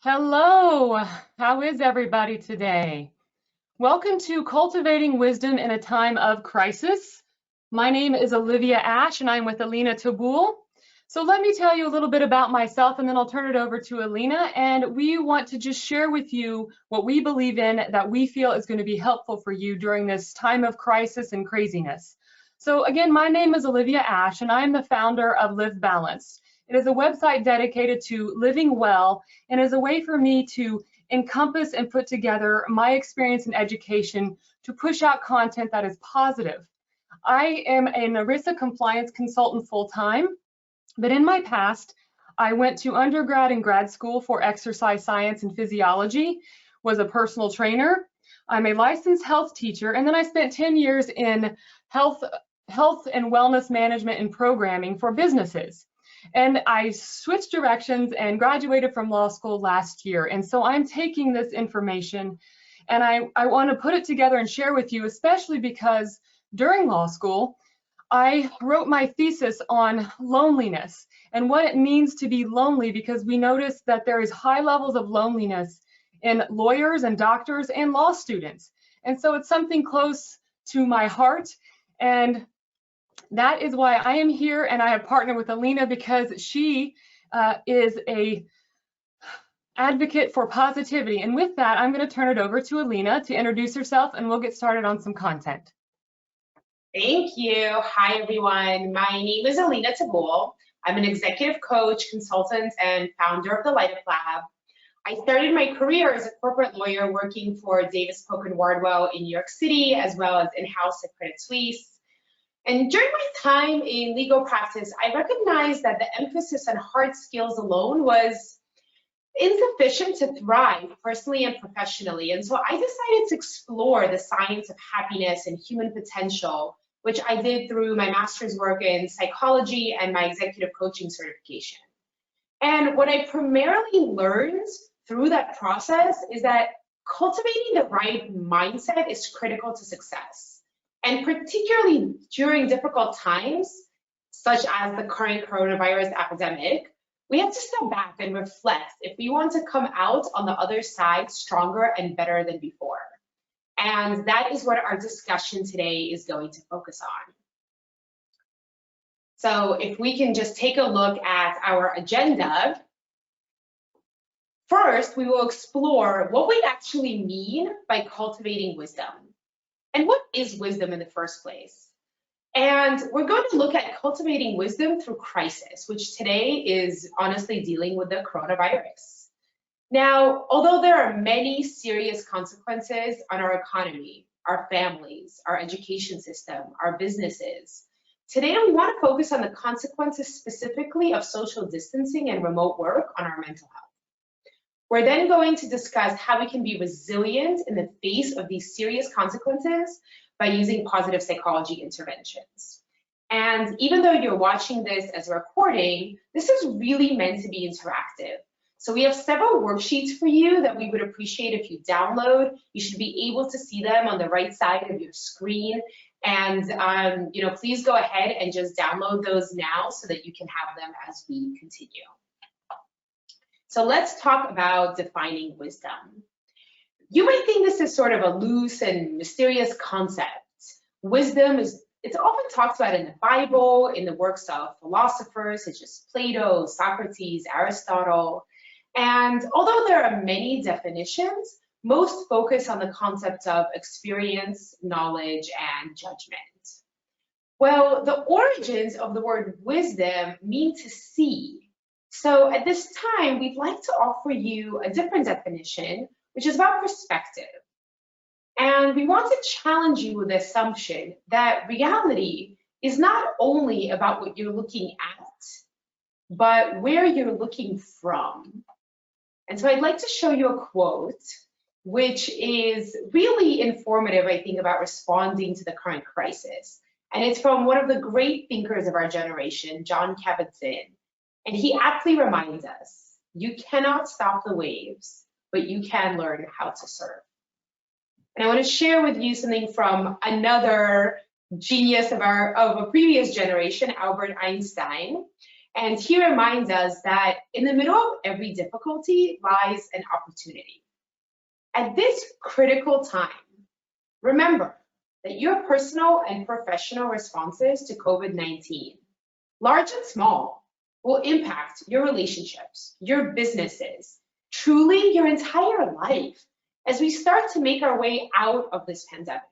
Hello, how is everybody today? Welcome to Cultivating Wisdom in a Time of Crisis. My name is Olivia Ash and I'm with Elina Teboul. So let me tell you a little bit about myself and then I'll turn it over to Elina, and we want to just share with you what we believe in that we feel is going to be helpful for you during this time of crisis and craziness. So again, my name is Olivia Ash and I'm the founder of Liv Balanced. It is a website dedicated to living well and is a way for me to encompass and put together my experience in education to push out content that is positive. I am an ERISA compliance consultant full-time, but in my past, I went to undergrad and grad school for exercise science and physiology, was a personal trainer. I'm a licensed health teacher, and then I spent 10 years in health and wellness management and programming for businesses. And I switched directions and graduated from law school last year. And so I'm taking this information and I want to put it together and share with you, especially because during law school, I wrote my thesis on loneliness and what it means to be lonely, because we noticed that there is high levels of loneliness in lawyers and doctors and law students. And so it's something close to my heart. And that is why I am here, and I have partnered with Elina because she is a advocate for positivity. And with that, I'm going to turn it over to Elina to introduce herself, and we'll get started on some content. Thank you. Hi, everyone. My name is Elina Teboul. I'm an executive coach, consultant, and founder of the Light Up Lab. I started my career as a corporate lawyer working for Davis Polk & Wardwell in New York City, as well as in-house at Credit Suisse. And during my time in legal practice, I recognized that the emphasis on hard skills alone was insufficient to thrive personally and professionally. And so I decided to explore the science of happiness and human potential, which I did through my master's work in psychology and my executive coaching certification. And what I primarily learned through that process is that cultivating the right mindset is critical to success. And particularly during difficult times, such as the current coronavirus epidemic, we have to step back and reflect if we want to come out on the other side stronger and better than before. And that is what our discussion today is going to focus on. So if we can just take a look at our agenda. First, we will explore what we actually mean by cultivating wisdom. And what is wisdom in the first place? And we're going to look at cultivating wisdom through crisis, which today is honestly dealing with the coronavirus. Now, although there are many serious consequences on our economy, our families, our education system, our businesses, today we want to focus on the consequences specifically of social distancing and remote work on our mental health. We're then going to discuss how we can be resilient in the face of these serious consequences by using positive psychology interventions. And even though you're watching this as a recording, this is really meant to be interactive. So we have several worksheets for you that we would appreciate if you download. You should be able to see them on the right side of your screen. And please go ahead and just download those now so that you can have them as we continue. So let's talk about defining wisdom. You might think this is sort of a loose and mysterious concept. Wisdom it's often talked about in the Bible, in the works of philosophers such as Plato, Socrates, Aristotle. And although there are many definitions, most focus on the concept of experience, knowledge, and judgment. Well, the origins of the word wisdom mean to see. So at this time, we'd like to offer you a different definition, which is about perspective. And we want to challenge you with the assumption that reality is not only about what you're looking at, but where you're looking from. And so I'd like to show you a quote, which is really informative, I think, about responding to the current crisis. And it's from one of the great thinkers of our generation, John Kabat-Zinn. And he aptly reminds us, you cannot stop the waves, but you can learn how to surf. And I want to share with you something from another genius of a previous generation, Albert Einstein. And he reminds us that in the middle of every difficulty lies an opportunity. At this critical time, remember that your personal and professional responses to COVID-19, large and small, will impact your relationships, your businesses, truly your entire life as we start to make our way out of this pandemic.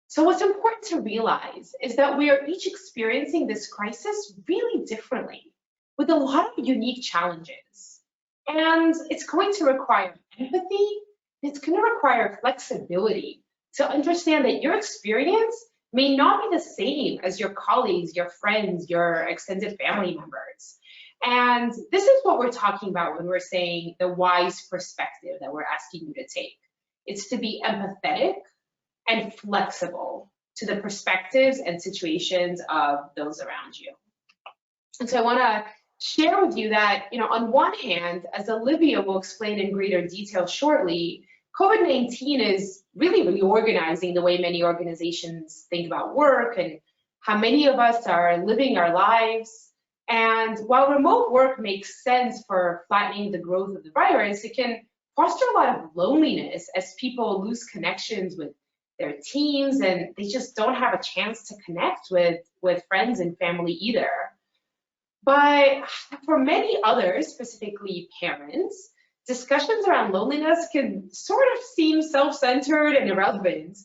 So what's important to realize is that we are each experiencing this crisis really differently, with a lot of unique challenges. And it's going to require empathy, it's going to require flexibility to understand that your experience may not be the same as your colleagues, your friends, your extended family members. And this is what we're talking about when we're saying the wise perspective that we're asking you to take. It's to be empathetic and flexible to the perspectives and situations of those around you. And so I want to share with you that, on one hand, as Olivia will explain in greater detail shortly, COVID-19 is really reorganizing the way many organizations think about work and how many of us are living our lives. And while remote work makes sense for flattening the growth of the virus, it can foster a lot of loneliness as people lose connections with their teams, and they just don't have a chance to connect with friends and family either. But for many others, specifically parents, discussions around loneliness can sort of seem self-centered and irrelevant.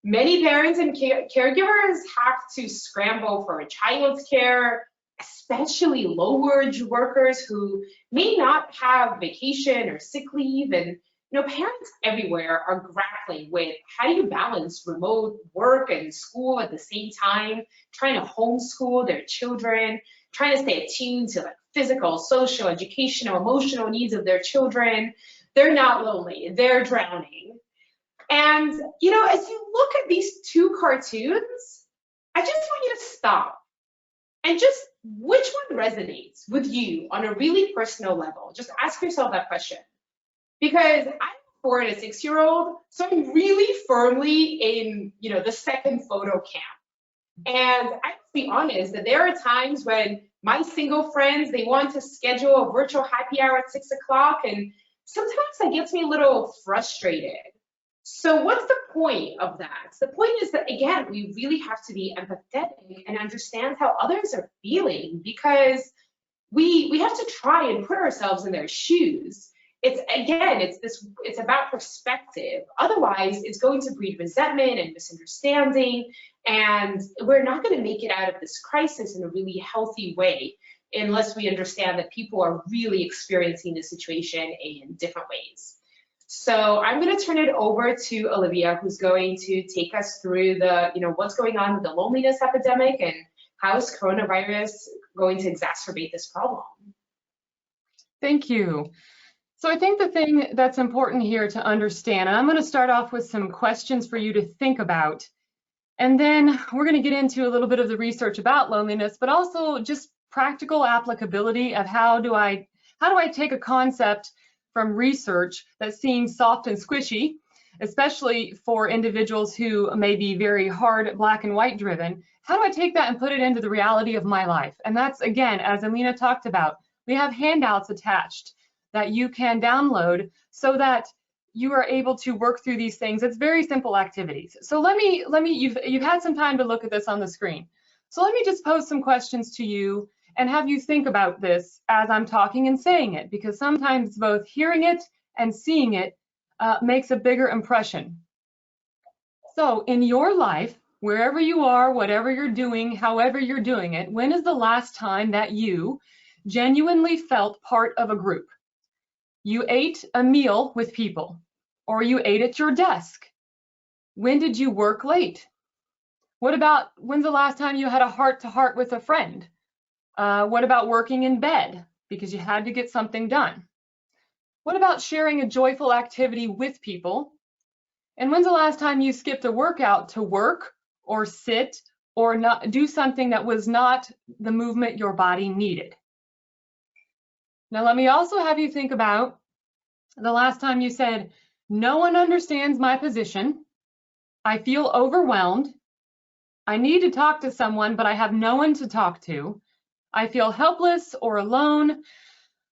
Many parents and caregivers have to scramble for child's care, especially low-wage workers who may not have vacation or sick leave. And parents everywhere are grappling with how do you balance remote work and school at the same time, trying to homeschool their children, trying to stay attuned to physical, social, educational, emotional needs of their children. They're not lonely, they're drowning. And, as you look at these two cartoons, I just want you to stop and just which one resonates with you on a really personal level? Just ask yourself that question. Because I'm a 4 and a 6-year-old, so I'm really firmly in, the second photo camp. And I have to be honest that there are times when my single friends, they want to schedule a virtual happy hour at 6 o'clock, and sometimes that gets me a little frustrated. So what's the point of that? The point is that, again, we really have to be empathetic and understand how others are feeling, because we have to try and put ourselves in their shoes. It's about perspective. Otherwise, it's going to breed resentment and misunderstanding, and we're not going to make it out of this crisis in a really healthy way unless we understand that people are really experiencing the situation in different ways. So I'm going to turn it over to Olivia, who's going to take us through what's going on with the loneliness epidemic and how is coronavirus going to exacerbate this problem. Thank you. So I think the thing that's important here to understand, and I'm going to start off with some questions for you to think about, and then we're going to get into a little bit of the research about loneliness, but also just practical applicability of how do I take a concept from research that seems soft and squishy, especially for individuals who may be very hard black and white driven. How do I take that and put it into the reality of my life? And that's, again, as Elina talked about, we have handouts attached that you can download so that you are able to work through these things. It's very simple activities. So you've had some time to look at this on the screen. So let me just pose some questions to you and have you think about this as I'm talking and saying it, because sometimes both hearing it and seeing it makes a bigger impression. So in your life, wherever you are, whatever you're doing, however you're doing it, when is the last time that you genuinely felt part of a group? You ate a meal with people, or you ate at your desk. When did you work late? What about when's the last time you had a heart-to-heart with a friend? What about working in bed because you had to get something done? What about sharing a joyful activity with people? And when's the last time you skipped a workout to work or sit or not do something that was not the movement your body needed? Now, let me also have you think about the last time you said, no one understands my position. I feel overwhelmed. I need to talk to someone, but I have no one to talk to. I feel helpless or alone.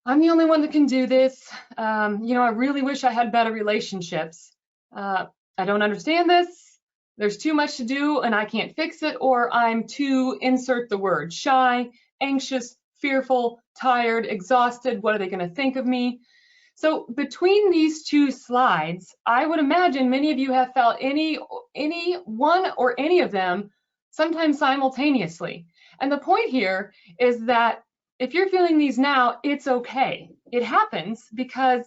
I'm the only one that can do this. I really wish I had better relationships. I don't understand this. There's too much to do and I can't fix it, or I'm too, insert the word, shy, anxious, fearful, tired, exhausted. What are they going to think of me? So between these two slides, I would imagine many of you have felt any one or any of them sometimes simultaneously. And the point here is that if you're feeling these now, it's okay. It happens because,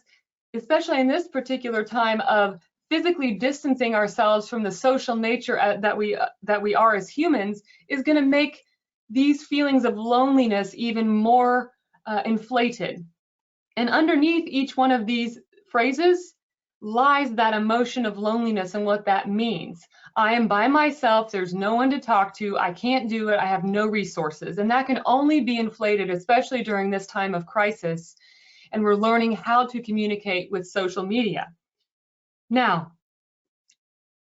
especially in this particular time of physically distancing ourselves from the social nature that we are as humans, is going to make these feelings of loneliness even more inflated. And underneath each one of these phrases lies that emotion of loneliness and what that means. I am by myself, there's no one to talk to, I can't do it, I have no resources. And that can only be inflated, especially during this time of crisis. And we're learning how to communicate with social media. Now,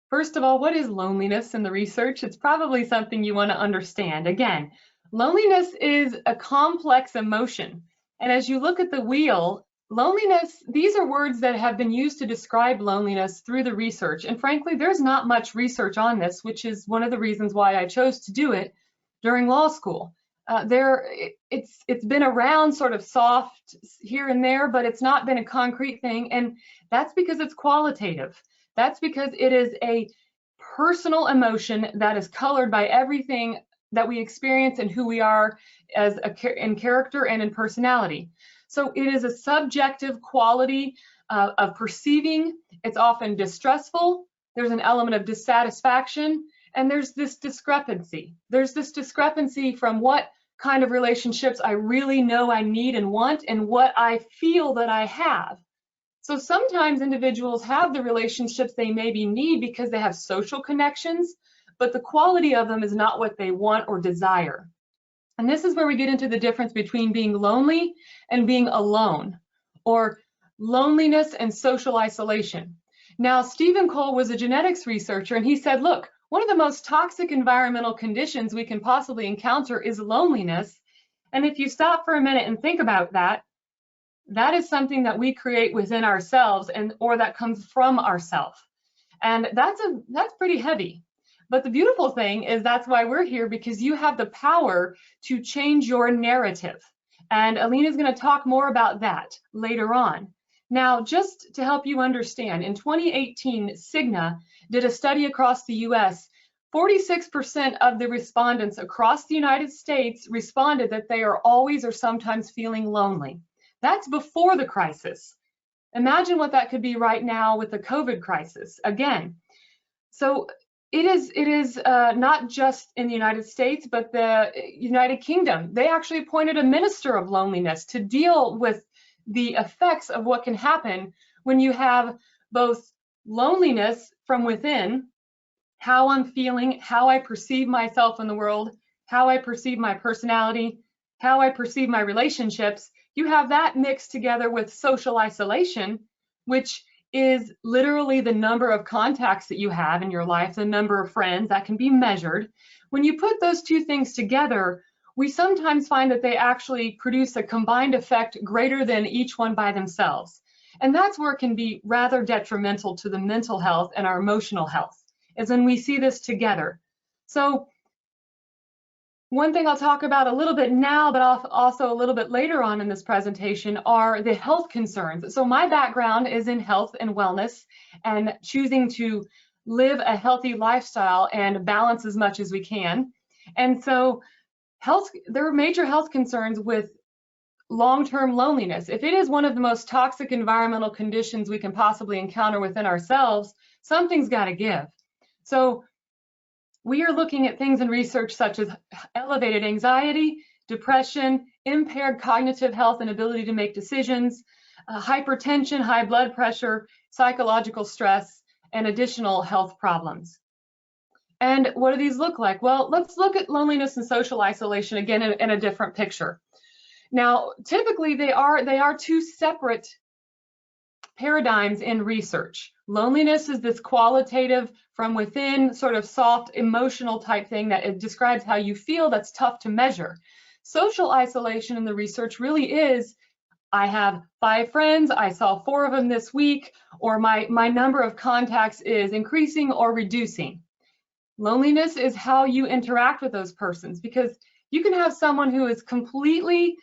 first of all, what is loneliness in the research? It's probably something you want to understand. Again, loneliness is a complex emotion. And as you look at the wheel, loneliness, these are words that have been used to describe loneliness through the research. And frankly, there's not much research on this, which is one of the reasons why I chose to do it during law school. It's been around sort of soft here and there, but it's not been a concrete thing. And that's because it's qualitative. That's because it is a personal emotion that is colored by everything that we experience and who we are as in character and in personality. So it is a subjective quality of perceiving. It's often distressful. There's an element of dissatisfaction, and there's this discrepancy. There's this discrepancy from what kind of relationships I really know I need and want and what I feel that I have. So sometimes individuals have the relationships they maybe need because they have social connections, but the quality of them is not what they want or desire. And this is where we get into the difference between being lonely and being alone, or loneliness and social isolation. Now, Stephen Cole was a genetics researcher, and he said, look, one of the most toxic environmental conditions we can possibly encounter is loneliness. And if you stop for a minute and think about that, that is something that we create within ourselves, or that comes from ourselves. And that's pretty heavy. But the beautiful thing is that's why we're here, because you have the power to change your narrative. And Elina is going to talk more about that later on. Now, just to help you understand, in 2018, Cigna did a study across the US. 46% of the respondents across the United States responded that they are always or sometimes feeling lonely. That's before the crisis. Imagine what that could be right now with the COVID crisis. Again, so it is not just in the United States, but the United Kingdom. They actually appointed a minister of loneliness to deal with the effects of what can happen when you have both loneliness from within, how I'm feeling, how I perceive myself in the world, how I perceive my personality, how I perceive my relationships. You have that mixed together with social isolation, which is literally the number of contacts that you have in your life, the number of friends that can be measured. When you put those two things together, we sometimes find that they actually produce a combined effect greater than each one by themselves. And that's where it can be rather detrimental to the mental health and our emotional health, is when we see this together. So one thing I'll talk about a little bit now, but also a little bit later on in this presentation, are the health concerns. So my background is in health and wellness and choosing to live a healthy lifestyle and balance as much as we can. And so there are major health concerns with long-term loneliness. If it is one of the most toxic environmental conditions we can possibly encounter within ourselves, something's got to give. So we are looking at things in research such as elevated anxiety, depression, impaired cognitive health and ability to make decisions, hypertension, high blood pressure, psychological stress, and additional health problems. And what do these look like? Well, let's look at loneliness and social isolation again in a different picture. Now, typically they are two separate paradigms in research. Loneliness is this qualitative, from within, sort of soft, emotional type thing that it describes how you feel, that's tough to measure. Social isolation in the research really is, I have 5 friends, I saw 4 of them this week, or my number of contacts is increasing or reducing. Loneliness is how you interact with those persons, because you can have someone who is completely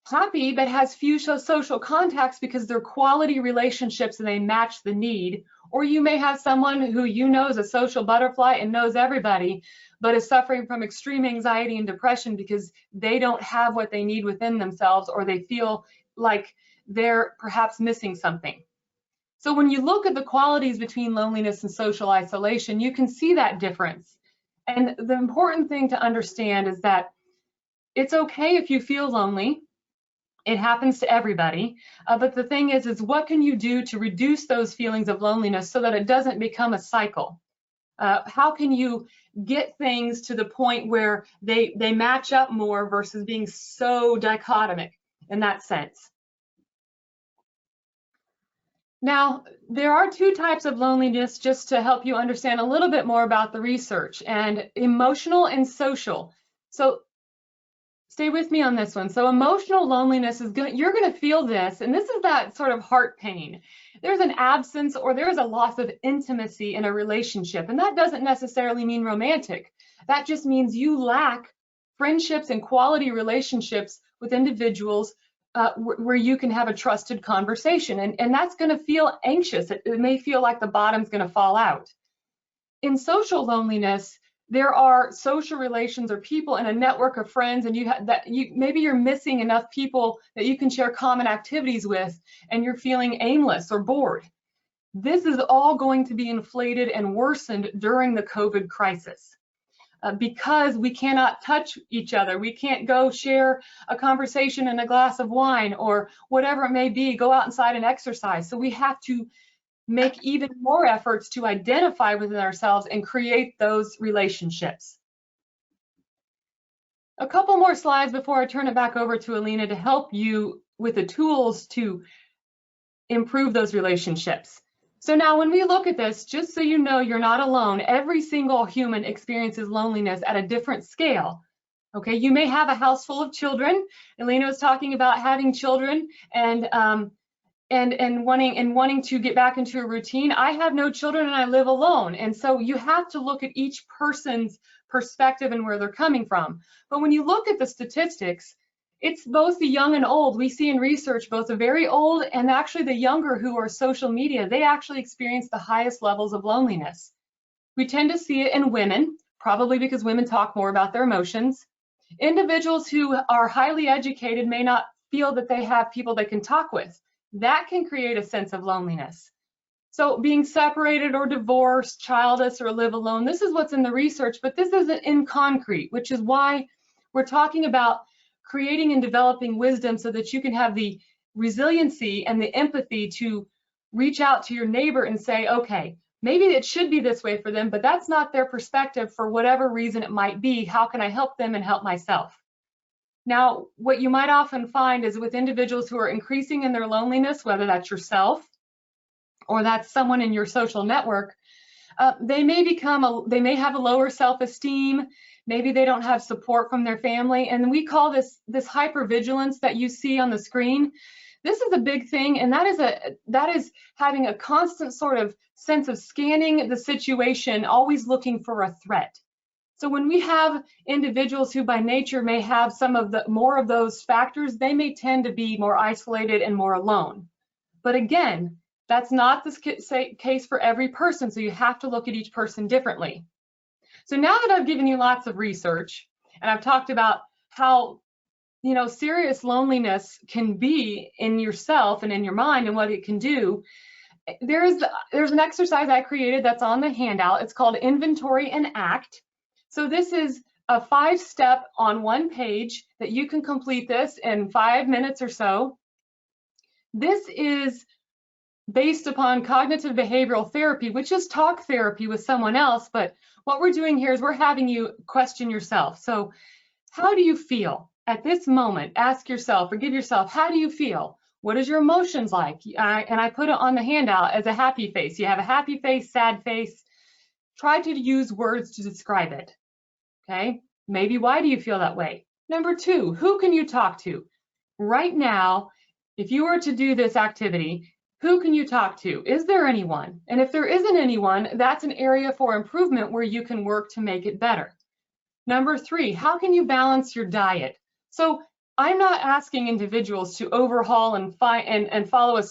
happy but has few social contacts because they're quality relationships and they match the need. Or you may have someone who you know is a social butterfly and knows everybody, but is suffering from extreme anxiety and depression because they don't have what they need within themselves, or they feel like they're perhaps missing something. So when you look at the qualities between loneliness and social isolation, you can see that difference. And the important thing to understand is that it's okay if you feel lonely. It happens to everybody. But the thing is what can you do to reduce those feelings of loneliness so that it doesn't become a cycle? How can you get things to the point where they match up more versus being so dichotomic in that sense? Now, there are 2 types of loneliness, just to help you understand a little bit more about the research, and emotional and social. So stay with me on this one. So emotional loneliness is you're going to feel this, and this is that sort of heart pain. There's an absence or there's a loss of intimacy in a relationship, and that doesn't necessarily mean romantic. That just means you lack friendships and quality relationships with individuals where you can have a trusted conversation, and that's going to feel anxious. It may feel like the bottom's going to fall out. In social loneliness, there are social relations or people in a network of friends, and maybe you're missing enough people that you can share common activities with, and you're feeling aimless or bored. This is all going to be inflated and worsened during the COVID crisis. Because we cannot touch each other. We can't go share a conversation and a glass of wine or whatever it may be, go out inside and exercise. So we have to make even more efforts to identify within ourselves and create those relationships. A couple more slides before I turn it back over to Elina to help you with the tools to improve those relationships. So now when we look at this, just so you know, you're not alone. Every single human experiences loneliness at a different scale. Okay, you may have a house full of children. Elina was talking about having children and wanting to get back into a routine. I have no children and I live alone. And so you have to look at each person's perspective and where they're coming from. But when you look at the statistics, it's both the young and old. We see in research both the very old and actually the younger who are social media, they actually experience the highest levels of loneliness. We tend to see it in women, probably because women talk more about their emotions. Individuals who are highly educated may not feel that they have people they can talk with. That can create a sense of loneliness. So being separated or divorced, childless, or live alone, this is what's in the research, but this isn't in concrete, which is why we're talking about creating and developing wisdom so that you can have the resiliency and the empathy to reach out to your neighbor and say, okay, maybe it should be this way for them, but that's not their perspective for whatever reason it might be. How can I help them and help myself? Now, what you might often find is with individuals who are increasing in their loneliness, whether that's yourself or that's someone in your social network, they may have a lower self-esteem. Maybe they don't have support from their family. And we call this hypervigilance that you see on the screen. This is a big thing, and that is having a constant sort of sense of scanning the situation, always looking for a threat. So when we have individuals who by nature may have more of those factors, they may tend to be more isolated and more alone. But again, that's not the case for every person, so you have to look at each person differently. So now that I've given you lots of research and I've talked about how serious loneliness can be in yourself and in your mind and what it can do, there's an exercise I created that's on the handout. It's called Inventory and Act. So this is a 5-step on one page that you can complete this in 5 minutes or so. This is based upon cognitive behavioral therapy, which is talk therapy with someone else. But what we're doing here is we're having you question yourself. So how do you feel at this moment? Ask yourself or give yourself, how do you feel? What is your emotions like? And I put it on the handout as a happy face. You have a happy face, sad face. Try to use words to describe it. Okay, maybe why do you feel that way? Number 2, who can you talk to? Right now, if you were to do this activity, who can you talk to? Is there anyone? And if there isn't anyone, that's an area for improvement where you can work to make it better. Number 3, how can you balance your diet? So I'm not asking individuals to overhaul and follow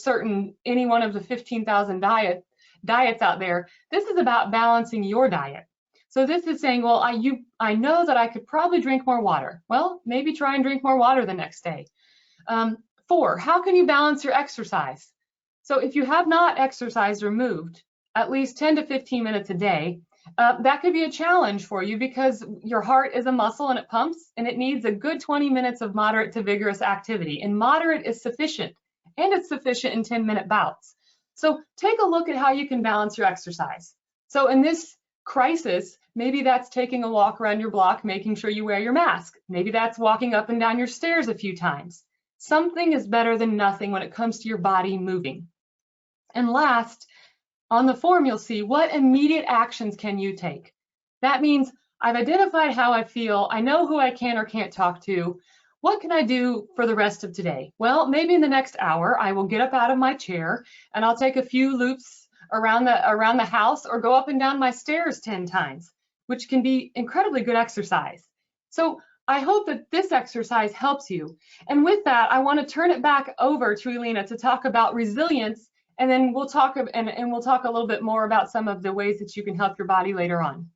any one of the 15,000 diets out there. This is about balancing your diet. So this is saying, well, I know that I could probably drink more water. Well, maybe try and drink more water the next day. 4, how can you balance your exercise? So if you have not exercised or moved at least 10 to 15 minutes a day, that could be a challenge for you because your heart is a muscle and it pumps and it needs a good 20 minutes of moderate to vigorous activity. And moderate is sufficient, and it's sufficient in 10-minute bouts. So take a look at how you can balance your exercise. So in this crisis, maybe that's taking a walk around your block, making sure you wear your mask. Maybe that's walking up and down your stairs a few times. Something is better than nothing when it comes to your body moving. And last, on the form, you'll see what immediate actions can you take. That means I've identified how I feel. I know who I can or can't talk to. What can I do for the rest of today? Well, maybe in the next hour, I will get up out of my chair and I'll take a few loops around the house or go up and down my stairs 10 times, which can be incredibly good exercise. So I hope that this exercise helps you. And with that, I want to turn it back over to Elina to talk about resilience, and then we'll talk a little bit more about some of the ways that you can help your body later on.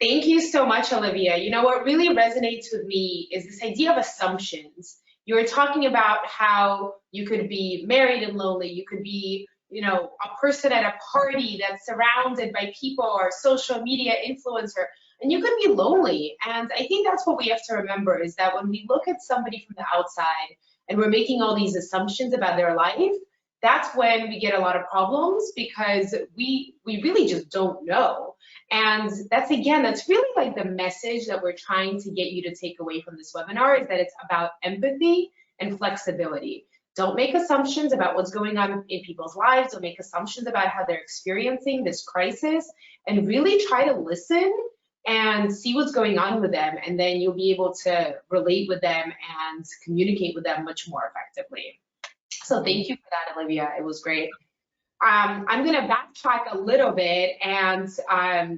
Thank you so much, Olivia. You know, what really resonates with me is this idea of assumptions. You were talking about how you could be married and lonely. You could be, you know, a person at a party that's surrounded by people or social media influencer, and you could be lonely. And I think that's what we have to remember, is that when we look at somebody from the outside and we're making all these assumptions about their life, that's when we get a lot of problems, because we really just don't know. And that's really like the message that we're trying to get you to take away from this webinar, is that it's about empathy and flexibility. Don't make assumptions about what's going on in people's lives. Don't make assumptions about how they're experiencing this crisis, and really try to listen and see what's going on with them. And then you'll be able to relate with them and communicate with them much more effectively. So thank you for that, Olivia. It was great. I'm going to backtrack a little bit, and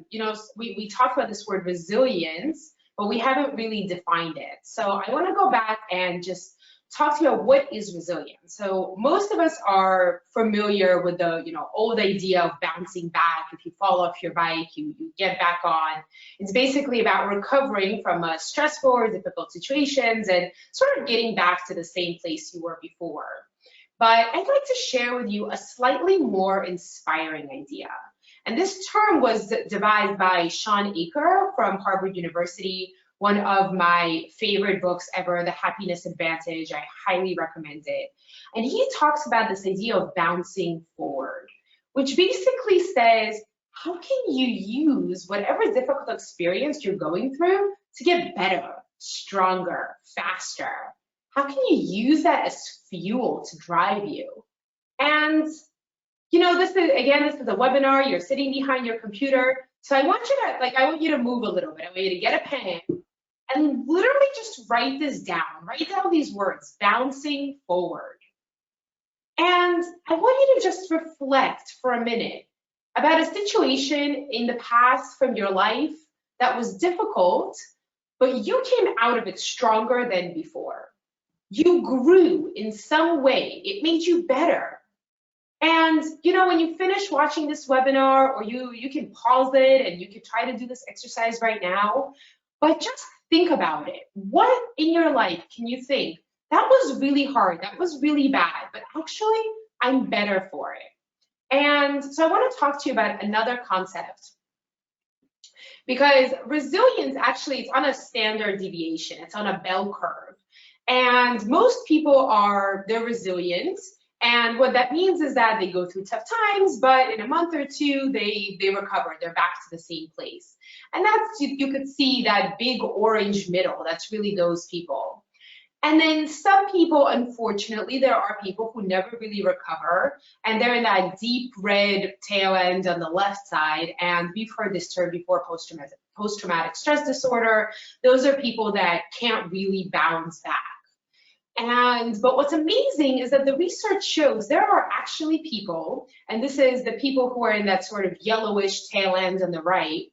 you know, we talked about this word resilience, but we haven't really defined it. So I want to go back and just talk to you about what is resilience. So most of us are familiar with the, you know, old idea of bouncing back. If you fall off your bike, you get back on. It's basically about recovering from stressful or difficult situations and sort of getting back to the same place you were before. But I'd like to share with you a slightly more inspiring idea. And this term was devised by Sean Aker from Harvard University, one of my favorite books ever, The Happiness Advantage. I highly recommend it. And he talks about this idea of bouncing forward, which basically says, how can you use whatever difficult experience you're going through to get better, stronger, faster? How can you use that as fuel to drive you? And, you know, this is a webinar. You're sitting behind your computer. So I want you to move a little bit. I want you to get a pen and literally just write this down. Write down these words, bouncing forward. And I want you to just reflect for a minute about a situation in the past from your life that was difficult, but you came out of it stronger than before. You grew in some way. It made you better. And, you know, when you finish watching this webinar, or you can pause it and you can try to do this exercise right now, but just think about it. What in your life can you think, that was really hard, that was really bad, but actually I'm better for it? And so I want to talk to you about another concept, because resilience, actually, it's on a standard deviation. It's on a bell curve. And most people they're resilient. And what that means is that they go through tough times, but in a month or two, they recover. They're back to the same place. And that's, you could see that big orange middle. That's really those people. And then some people, unfortunately, there are people who never really recover, and they're in that deep red tail end on the left side. And we've heard this term before, post-traumatic stress disorder. Those are people that can't really bounce back. But what's amazing is that the research shows there are actually people, and this is the people who are in that sort of yellowish tail end on the right,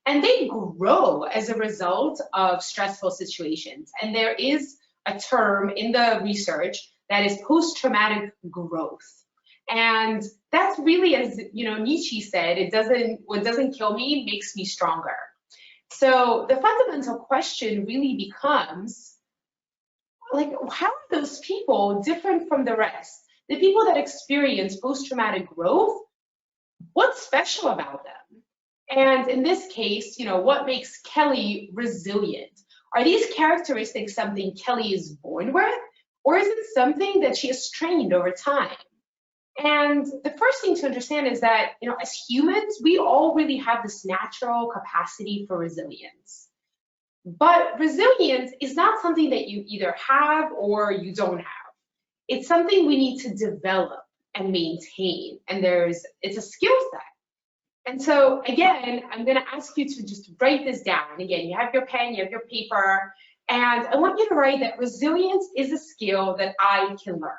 and they grow as a result of stressful situations. And there is a term in the research that is post-traumatic growth. And that's really, as Nietzsche said, what doesn't kill me makes me stronger. So the fundamental question really becomes, like, how are those people different from the rest? The people that experience post-traumatic growth, what's special about them? And in this case, what makes Kelly resilient? Are these characteristics something Kelly is born with, or is it something that she has trained over time? And the first thing to understand is that, as humans, we all really have this natural capacity for resilience. But resilience is not something that you either have or you don't have. It's something we need to develop and maintain, and it's a skill set. And so again, I'm going to ask you to just write this down. Again, you have your pen, you have your paper, and I want you to write that resilience is a skill that I can learn,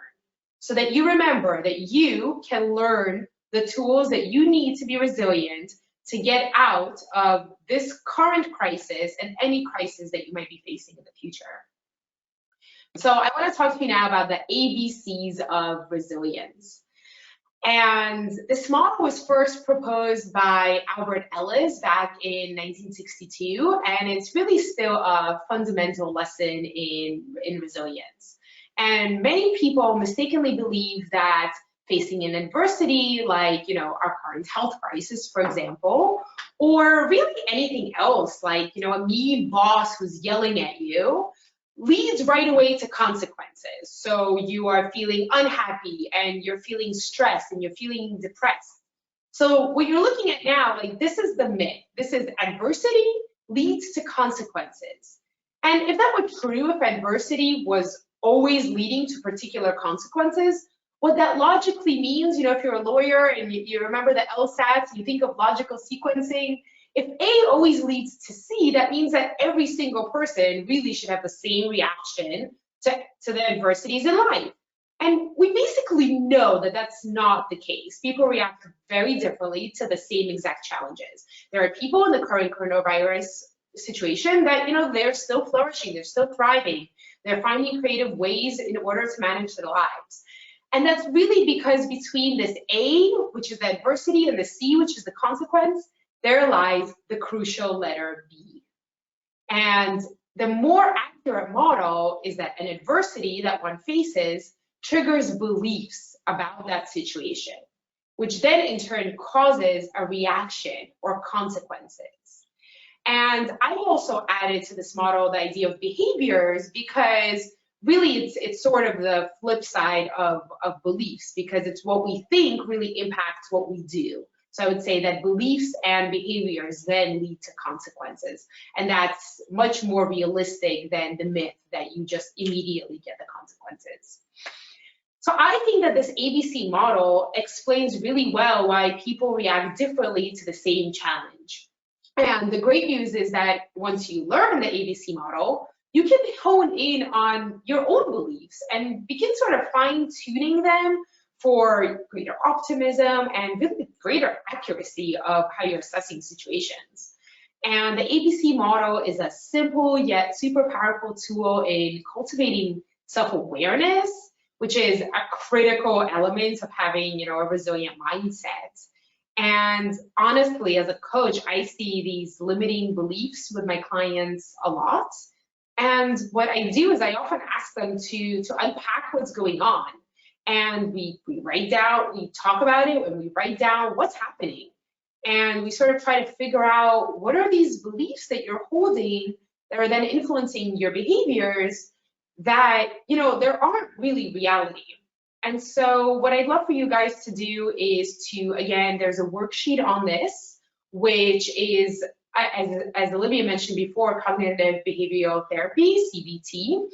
so that you remember that you can learn the tools that you need to be resilient to get out of this current crisis and any crisis that you might be facing in the future. So I want to talk to you now about the ABCs of resilience. And this model was first proposed by Albert Ellis back in 1962, and it's really still a fundamental lesson in resilience. And many people mistakenly believe that facing an adversity like, our current health crisis, for example, or really anything else like, a mean boss who's yelling at you, leads right away to consequences. So you are feeling unhappy and you're feeling stressed and you're feeling depressed. So what you're looking at now, like, this is the myth. This is adversity leads to consequences. And if that were true, if adversity was always leading to particular consequences, what that logically means, if you're a lawyer and you remember the LSATs, you think of logical sequencing. If A always leads to C, that means that every single person really should have the same reaction to the adversities in life. And we basically know that that's not the case. People react very differently to the same exact challenges. There are people in the current coronavirus situation that, they're still flourishing, they're still thriving, they're finding creative ways in order to manage their lives. And that's really because between this A, which is the adversity, and the C, which is the consequence, there lies the crucial letter B. And the more accurate model is that an adversity that one faces triggers beliefs about that situation, which then in turn causes a reaction or consequences. And I also added to this model the idea of behaviors, because really it's sort of the flip side of beliefs, because it's what we think really impacts what we do. So I would say that beliefs and behaviors then lead to consequences. And that's much more realistic than the myth that you just immediately get the consequences. So I think that this ABC model explains really well why people react differently to the same challenge. And the great news is that once you learn the ABC model, you can hone in on your own beliefs and begin sort of fine-tuning them for greater optimism and really greater accuracy of how you're assessing situations. And the ABC model is a simple yet super powerful tool in cultivating self-awareness, which is a critical element of having, a resilient mindset. And honestly, as a coach, I see these limiting beliefs with my clients a lot. And what I do is I often ask them to unpack what's going on. And we write down, we talk about it, and we write down what's happening. And we sort of try to figure out what are these beliefs that you're holding that are then influencing your behaviors that, there aren't really reality. And so what I'd love for you guys to do is to, again, there's a worksheet on this, which is, as Olivia mentioned before, cognitive behavioral therapy, CBT.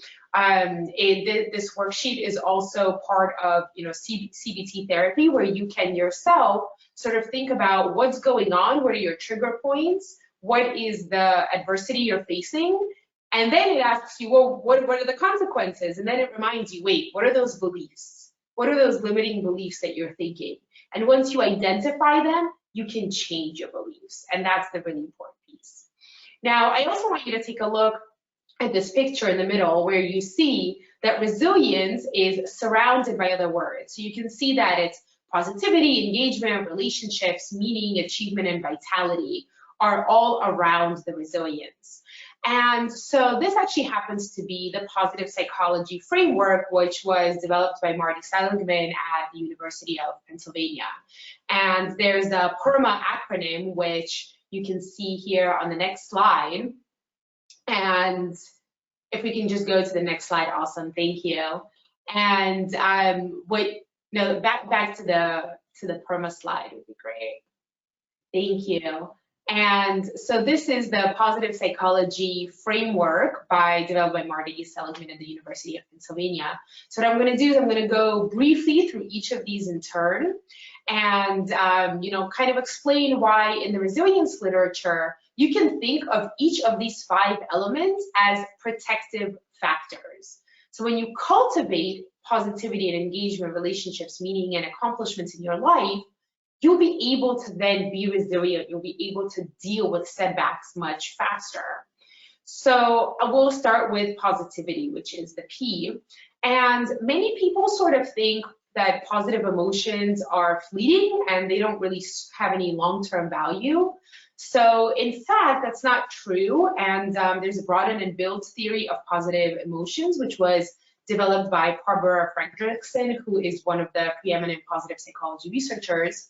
This worksheet is also part of, CBT therapy, where you can yourself sort of think about what's going on, what are your trigger points, what is the adversity you're facing, and then it asks you, well, what are the consequences? And then it reminds you, wait, what are those beliefs? What are those limiting beliefs that you're thinking? And once you identify them, you can change your beliefs. And that's the really important piece. Now, I also want you to take a look at this picture in the middle where you see that resilience is surrounded by other words. So you can see that it's positivity, engagement, relationships, meaning, achievement, and vitality are all around the resilience. And so this actually happens to be the positive psychology framework, which was developed by Marty Seligman at the University of Pennsylvania. And there's the PERMA acronym, which you can see here on the next slide. And if we can just go to the next slide, awesome, thank you. And back to the PERMA slide would be great. Thank you. And so this is the positive psychology framework developed by Marty Seligman at the University of Pennsylvania. So what I'm going to do is I'm going to go briefly through each of these in turn and kind of explain why in the resilience literature you can think of each of these 5 elements as protective factors. So when you cultivate positivity and engagement, relationships, meaning, and accomplishments in your life, you'll be able to then be resilient. You'll be able to deal with setbacks much faster. So we'll start with positivity, which is the P. And many people sort of think that positive emotions are fleeting and they don't really have any long-term value. So in fact, that's not true. And there's a broaden and build theory of positive emotions, which was developed by Barbara Fredrickson, who is one of the preeminent positive psychology researchers.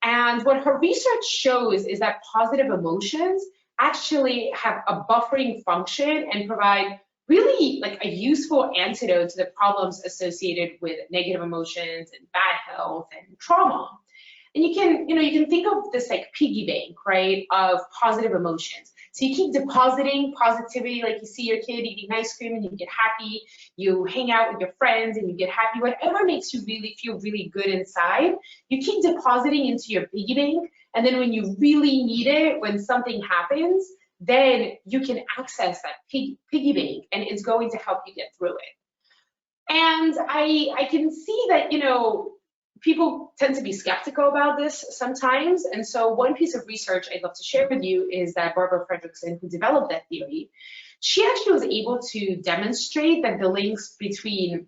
And what her research shows is that positive emotions actually have a buffering function and provide really like a useful antidote to the problems associated with negative emotions and bad health and trauma. And you can think of this like piggy bank, right, of positive emotions. So you keep depositing positivity, like you see your kid eating ice cream and you get happy, you hang out with your friends and you get happy, whatever makes you really feel really good inside, you keep depositing into your piggy bank, and then when you really need it, when something happens, then you can access that piggy bank and it's going to help you get through it. And I can see that, people tend to be skeptical about this sometimes. And so one piece of research I'd love to share with you is that Barbara Fredrickson, who developed that theory, she actually was able to demonstrate that the links between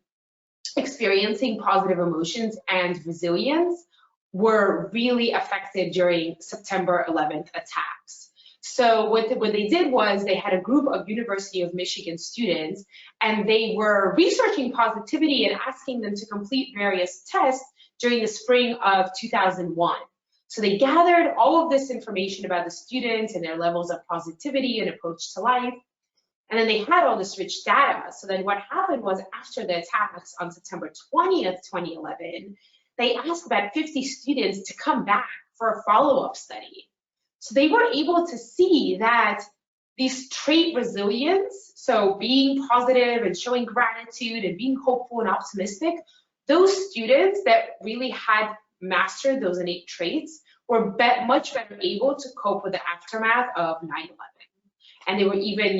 experiencing positive emotions and resilience were really affected during September 11th attacks. So what they did was they had a group of University of Michigan students, and they were researching positivity and asking them to complete various tests during the spring of 2001. So they gathered all of this information about the students and their levels of positivity and approach to life. And then they had all this rich data. So then what happened was after the attacks on September 20th, 2011, they asked about 50 students to come back for a follow-up study. So they were able to see that these trait resilience, so being positive and showing gratitude and being hopeful and optimistic, those students that really had mastered those innate traits were much better able to cope with the aftermath of 9/11. And they were even,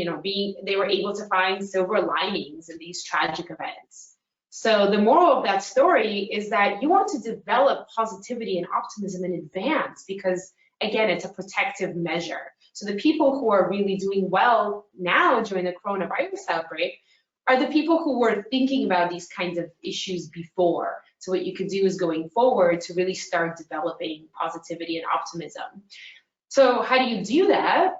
they were able to find silver linings in these tragic events. So the moral of that story is that you want to develop positivity and optimism in advance because, again, it's a protective measure. So the people who are really doing well now during the coronavirus outbreak are the people who were thinking about these kinds of issues before. So what you could do is going forward to really start developing positivity and optimism. So how do you do that?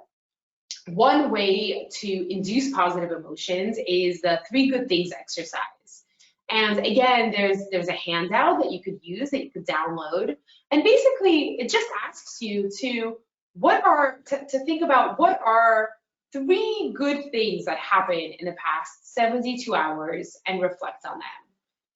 One way to induce positive emotions is the 3 good things exercise. And again, there's a handout that you could use, that you could download. And basically, it just asks you to think about what are 3 good things that happened in the past 72 hours and reflect on them.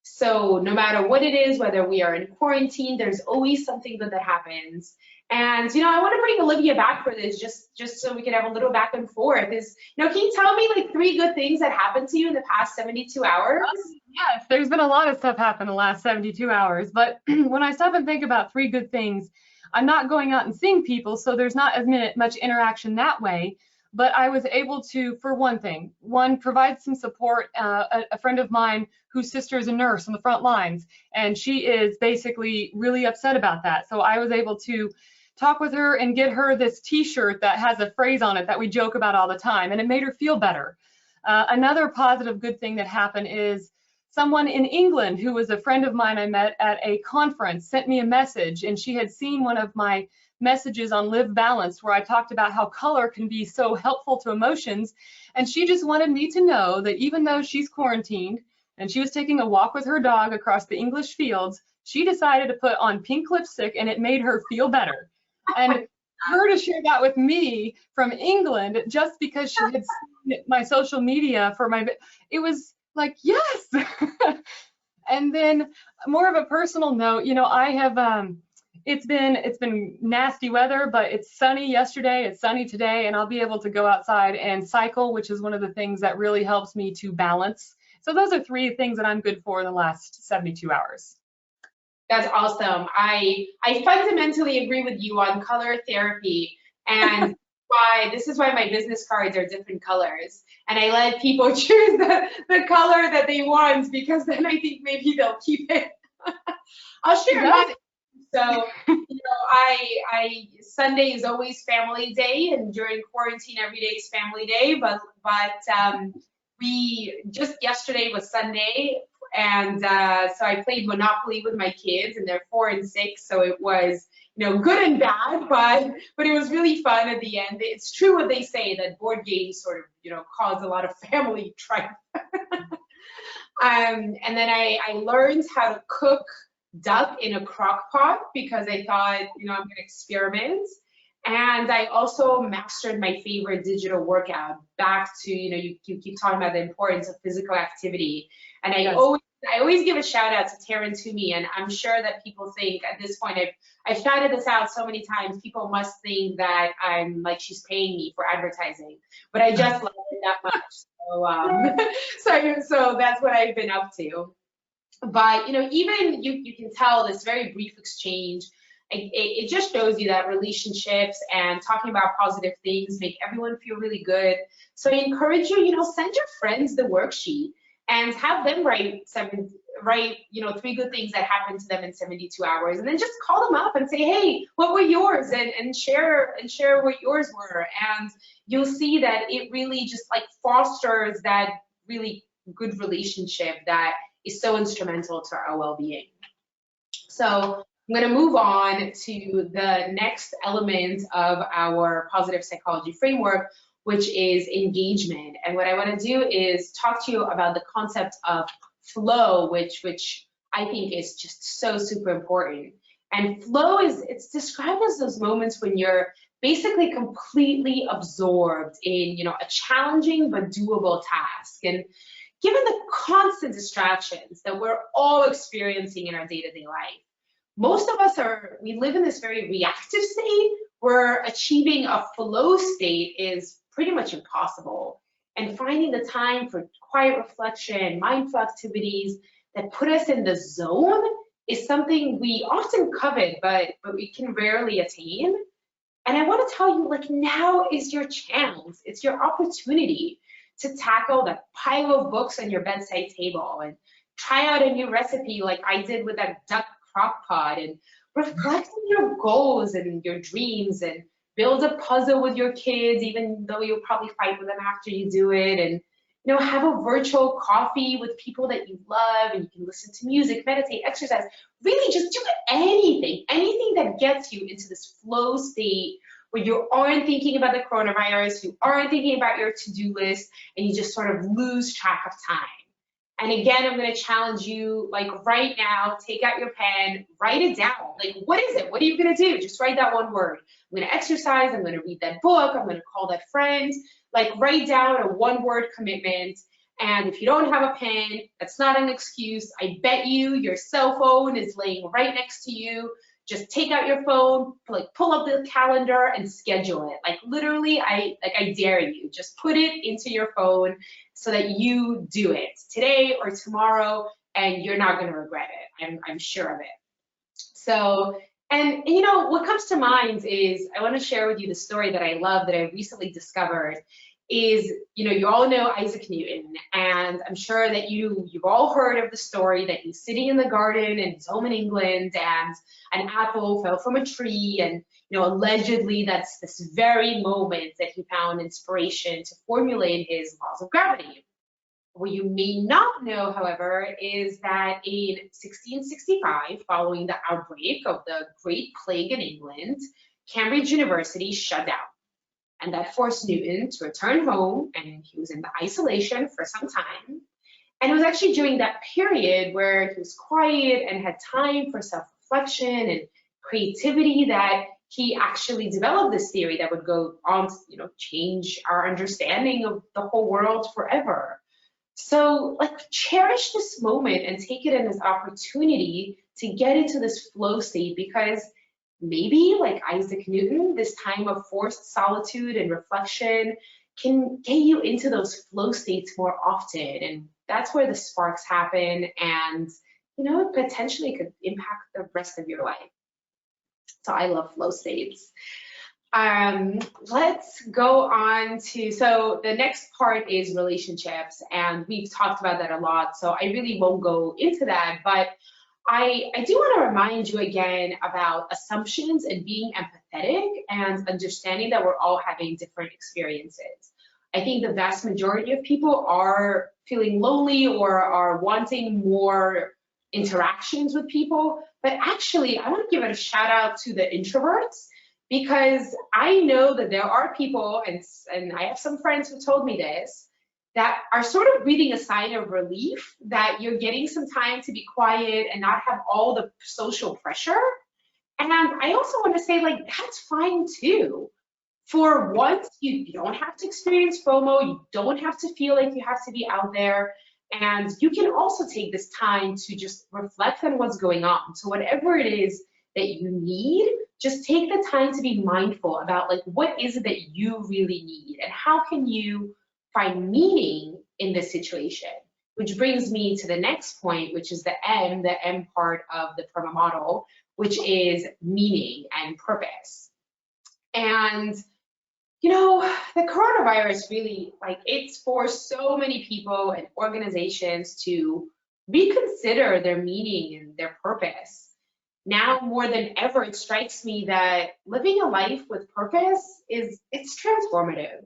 So no matter what it is, whether we are in quarantine, there's always something good that happens. And I want to bring Olivia back for this, just so we can have a little back and forth. Can you tell me like 3 good things that happened to you in the past 72 hours? Yes, there's been a lot of stuff happen in the last 72 hours. But when I stop and think about 3 good things, I'm not going out and seeing people, so there's not as much interaction that way. But I was able to, for one thing, provide some support. A friend of mine whose sister is a nurse on the front lines, and she is basically really upset about that. So I was able to talk with her and get her this t-shirt that has a phrase on it that we joke about all the time, and it made her feel better. Another positive good thing that happened is someone in England who was a friend of mine I met at a conference sent me a message, and she had seen one of my messages on Liv Balanced where I talked about how color can be so helpful to emotions. And she just wanted me to know that even though she's quarantined and she was taking a walk with her dog across the English fields, she decided to put on pink lipstick and it made her feel better. And her to share that with me from England just because she had seen my social media for my, it was like, yes. And then more of a personal note, you know, I have, it's been nasty weather, but it's sunny yesterday, it's sunny today, and I'll be able to go outside and cycle, which is one of the things that really helps me to balance. So those are 3 things that I'm good for in the last 72 hours. That's awesome. I fundamentally agree with you on color therapy, and this is why my business cards are different colors. And I let people choose the color that they want, because then I think maybe they'll keep it. I'll share mine. So, you know, Sunday is always family day, and during quarantine, every day is family day. But we just yesterday was Sunday, and so I played Monopoly with my kids, and they're 4 and 6. So it was, you know, good and bad, but it was really fun at the end. It's true what they say, that board games sort of, you know, cause a lot of family strife. And then I learned how to cook duck in a crock pot because I thought, you know, I'm going to experiment. And I also mastered my favorite digital workout, back to, you know, you keep talking about the importance of physical activity. And I always give a shout out to Taryn Toomey, and I'm sure that people think at this point, I've shouted this out so many times, people must think that I'm like, she's paying me for advertising, but I just love it that much. So, so that's what I've been up to. But, you know, even you can tell this very brief exchange, it just shows you that relationships and talking about positive things make everyone feel really good. So I encourage you, you know, send your friends the worksheet and have them write, you know, 3 good things that happened to them in 72 hours, and then just call them up and say, hey, what were yours, and share what yours were. And you'll see that it really just like fosters that really good relationship that is so instrumental to our well-being. So I'm going to move on to the next element of our positive psychology framework, which is engagement. And what I want to do is talk to you about the concept of flow, which I think is just so super important. And flow it's described as those moments when you're basically completely absorbed in, you know, a challenging but doable task. And given the constant distractions that we're all experiencing in our day-to-day life, most of us we live in this very reactive state where achieving a flow state is pretty much impossible. And finding the time for quiet reflection, mindful activities that put us in the zone is something we often covet, but we can rarely attain. And I want to tell you, like, now is your chance. It's your opportunity to tackle the pile of books on your bedside table and try out a new recipe like I did with that duck crock pot, and reflect on your goals and your dreams, and build a puzzle with your kids, even though you'll probably fight with them after you do it, and, you know, have a virtual coffee with people that you love, and you can listen to music, meditate, exercise. Really just do anything that gets you into this flow state where you aren't thinking about the coronavirus, you aren't thinking about your to-do list, and you just sort of lose track of time. And again, I'm going to challenge you, like right now, take out your pen, write it down. Like, what is it? What are you going to do? Just write that one word. I'm going to exercise. I'm going to read that book. I'm going to call that friend. Like, write down a 1-word commitment. And if you don't have a pen, that's not an excuse. I bet you your cell phone is laying right next to you. Just take out your phone, like pull up the calendar and schedule it. Like literally, I dare you, just put it into your phone so that you do it today or tomorrow, and you're not going to regret it. I'm sure of it. So And you know, what comes to mind is I want to share with you the story that I love that I recently discovered is, you know, you all know Isaac Newton, and I'm sure that you've all heard of the story that he's sitting in the garden in his home in England, and an apple fell from a tree, and you know, allegedly that's this very moment that he found inspiration to formulate his laws of gravity. What you may not know, however, is that in 1665, following the outbreak of the Great Plague in England, Cambridge University shut down. And that forced Newton to return home, and he was in the isolation for some time. And it was actually during that period where he was quiet and had time for self-reflection and creativity that he actually developed this theory that would go on to, you know, change our understanding of the whole world forever. So like cherish this moment and take it in as opportunity to get into this flow state, because maybe like Isaac Newton, this time of forced solitude and reflection can get you into those flow states more often. And that's where the sparks happen, and you know, it potentially could impact the rest of your life. So I love flow states. Let's go on to, so the next part is relationships, and we've talked about that a lot, so I really won't go into that, but I do want to remind you again about assumptions and being empathetic and understanding that we're all having different experiences. I think the vast majority of people are feeling lonely or are wanting more interactions with people, but actually I want to give it a shout out to the introverts, because I know that there are people, and I have some friends who told me this, that are sort of breathing a sign of relief that you're getting some time to be quiet and not have all the social pressure. And I also want to say, like, that's fine too. For once, you don't have to experience FOMO, you don't have to feel like you have to be out there, and you can also take this time to just reflect on what's going on. So whatever it is that you need, just take the time to be mindful about, like, what is it that you really need and how can you find meaning in this situation? Which brings me to the next point, which is the M part of the PERMA model, which is meaning and purpose. And you know, the coronavirus really, like, it's forced so many people and organizations to reconsider their meaning and their purpose. Now more than ever, it strikes me that living a life with purpose it's transformative.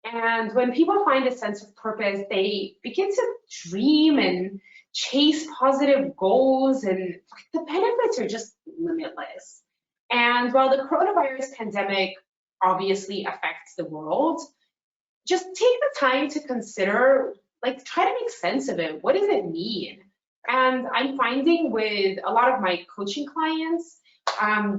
And when people find a sense of purpose, they begin to dream and chase positive goals, and the benefits are just limitless. And while the coronavirus pandemic obviously affects the world, just take the time to consider, like, try to make sense of it. What does it mean? And I'm finding with a lot of my coaching clients,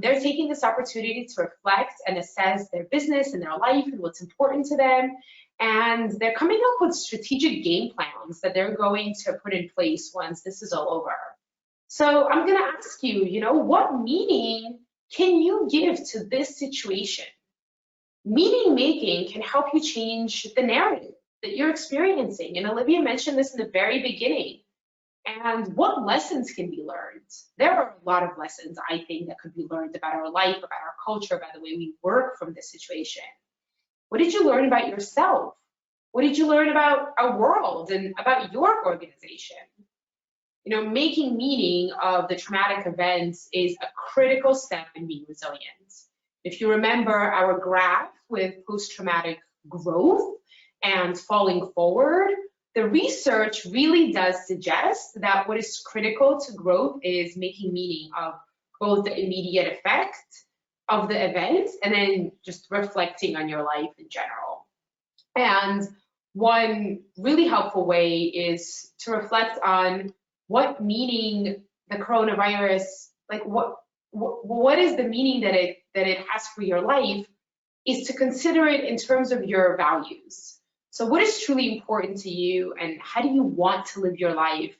they're taking this opportunity to reflect and assess their business and their life and what's important to them. And they're coming up with strategic game plans that they're going to put in place once this is all over. So I'm going to ask you, you know, what meaning can you give to this situation? Meaning making can help you change the narrative that you're experiencing. And Olivia mentioned this in the very beginning. And what lessons can be learned? There are a lot of lessons, I think, that could be learned about our life, about our culture, about the way we work from this situation. What did you learn about yourself? What did you learn about our world and about your organization? You know, making meaning of the traumatic events is a critical step in being resilient. If you remember our graph with post-traumatic growth and falling forward, the research really does suggest that what is critical to growth is making meaning of both the immediate effect of the event and then just reflecting on your life in general. And one really helpful way is to reflect on what meaning the coronavirus, like what is the meaning that it has for your life, is to consider it in terms of your values. So what is truly important to you, and how do you want to live your life?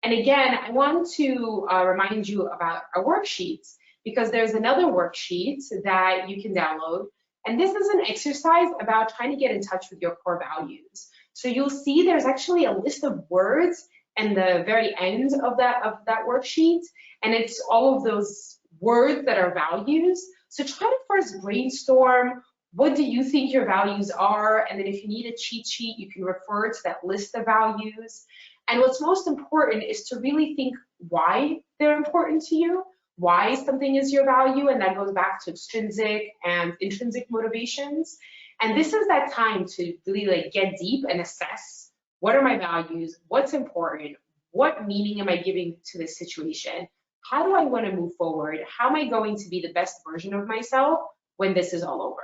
And again, I want to remind you about our worksheets, because there's another worksheet that you can download. And this is an exercise about trying to get in touch with your core values. So you'll see there's actually a list of words in the very end of that worksheet. And it's all of those words that are values. So try to first brainstorm, what do you think your values are? And then if you need a cheat sheet, you can refer to that list of values. And what's most important is to really think why they're important to you, why something is your value, and that goes back to extrinsic and intrinsic motivations. And this is that time to really like get deep and assess, what are my values, what's important, what meaning am I giving to this situation, how do I want to move forward, how am I going to be the best version of myself when this is all over.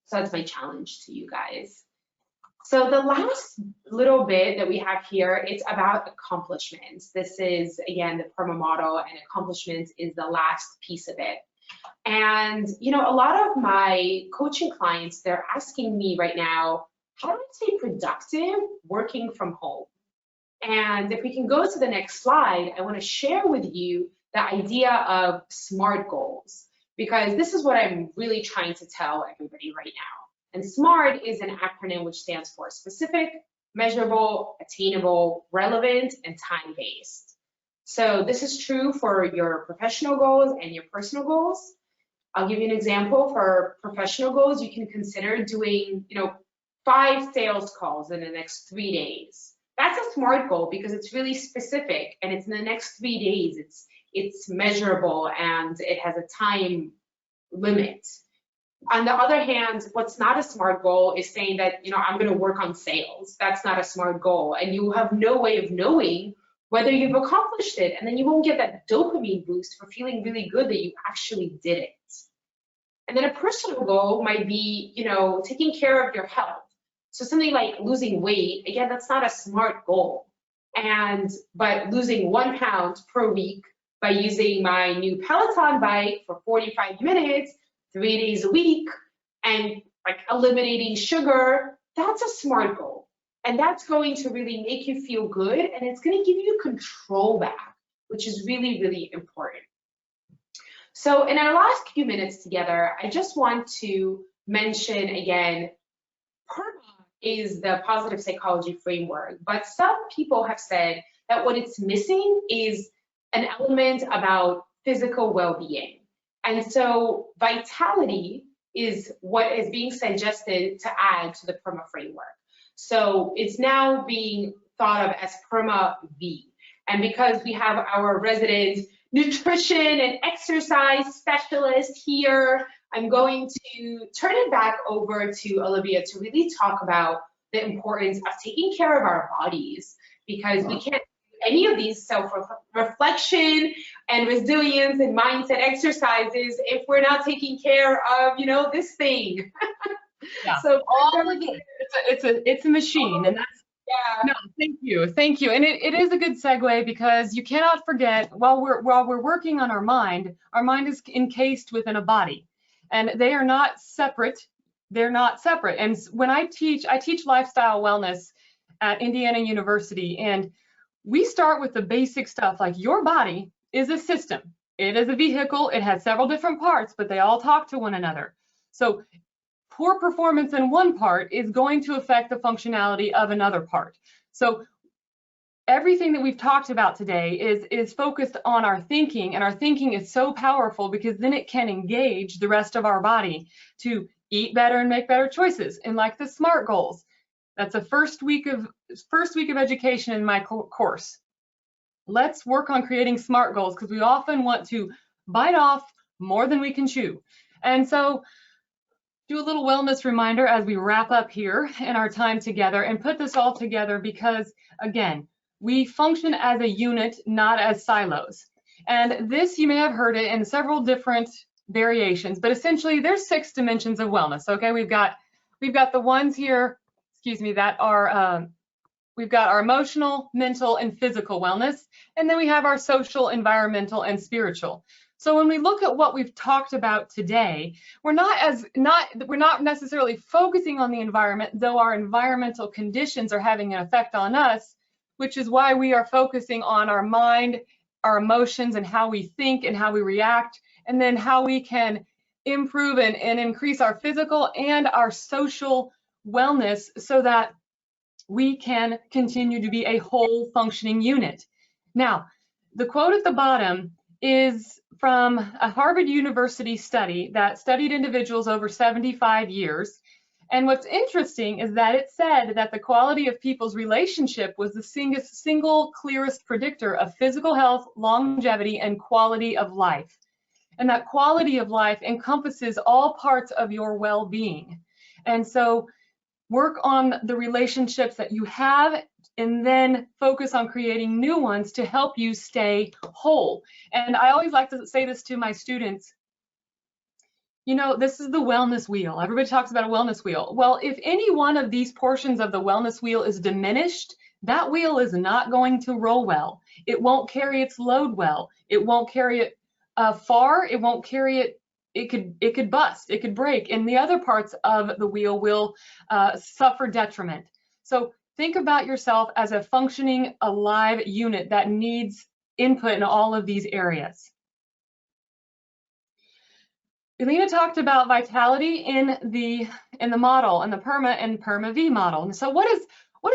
So that's my challenge to you guys. So the last little bit that we have here, it's about accomplishments. This is, again, the PERMA model, and accomplishments is the last piece of it. And, you know, a lot of my coaching clients, they're asking me right now, how do I stay productive working from home? And if we can go to the next slide, I want to share with you the idea of SMART goals, because this is what I'm really trying to tell everybody right now. And SMART is an acronym which stands for specific, measurable, attainable, relevant, and time-based. So this is true for your professional goals and your personal goals. I'll give you an example. For professional goals, you can consider doing, 5 sales calls in the next 3 days. That's a SMART goal because it's really specific and it's in the next 3 days. It's measurable and it has a time limit. On the other hand, what's not a SMART goal is saying that, I'm going to work on sales. That's not a SMART goal. And you have no way of knowing whether you've accomplished it. And then you won't get that dopamine boost for feeling really good that you actually did it. And then a personal goal might be, taking care of your health. So something like losing weight, again, that's not a SMART goal. But losing 1 pound per week by using my new Peloton bike for 45 minutes, 3 days a week, and like eliminating sugar, that's a SMART goal. And that's going to really make you feel good, and it's going to give you control back, which is really, really important. So in our last few minutes together, I just want to mention again, PERMA is the positive psychology framework, but some people have said that what it's missing is an element about physical well-being. And so vitality is what is being suggested to add to the PERMA framework. So it's now being thought of as PERMA V. And because we have our resident nutrition and exercise specialist here, I'm going to turn it back over to Olivia to really talk about the importance of taking care of our bodies, because we can't do any of these self-reflection and resilience and mindset exercises if we're not taking care of, this thing. Yeah. So all of it, it's a machine, and that's no, thank you. And it is a good segue, because you cannot forget, while we're working on our mind is encased within a body, and they are not separate. They're not separate. And when I teach lifestyle wellness at Indiana University, and we start with the basic stuff, like your body is a system. It is a vehicle. It has several different parts, but they all talk to one another. So poor performance in one part is going to affect the functionality of another part. So everything that we've talked about today is focused on our thinking, and our thinking is so powerful because then it can engage the rest of our body to eat better and make better choices. And like the SMART goals, that's the first week of education in my course. Let's work on creating SMART goals, because we often want to bite off more than we can chew. And so do a little wellness reminder as we wrap up here in our time together, and put this all together because, again, we function as a unit, not as silos. And this, you may have heard it in several different variations, but essentially there's 6 dimensions of wellness. Okay, we've got the ones here, that are we've got our emotional, mental, and physical wellness, and then we have our social, environmental, and spiritual. So when we look at what we've talked about today, we're not necessarily focusing on the environment, though our environmental conditions are having an effect on us, which is why we are focusing on our mind, our emotions, and how we think and how we react, and then how we can improve and increase our physical and our social wellness so that we can continue to be a whole functioning unit. Now, the quote at the bottom is from a Harvard University study that studied individuals over 75 years. And what's interesting is that it said that the quality of people's relationship was the single clearest predictor of physical health, longevity, and quality of life. And that quality of life encompasses all parts of your well-being. And so work on the relationships that you have, and then focus on creating new ones to help you stay whole. And I always like to say this to my students, you know, this is the wellness wheel. Everybody talks about a wellness wheel. Well, if any one of these portions of the wellness wheel is diminished, that wheel is not going to roll well. It won't carry its load well. It won't carry it far. It won't carry it. It could bust. It could break, and the other parts of the wheel will suffer detriment. So think about yourself as a functioning, alive unit that needs input in all of these areas. Elina talked about vitality in the model, in the PERMA and PERMA-V model. And so what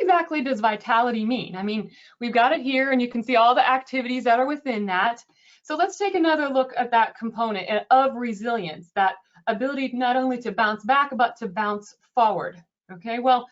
exactly does vitality mean? I mean, we've got it here, and you can see all the activities that are within that. So let's take another look at that component of resilience, that ability not only to bounce back, but to bounce forward. Okay, well,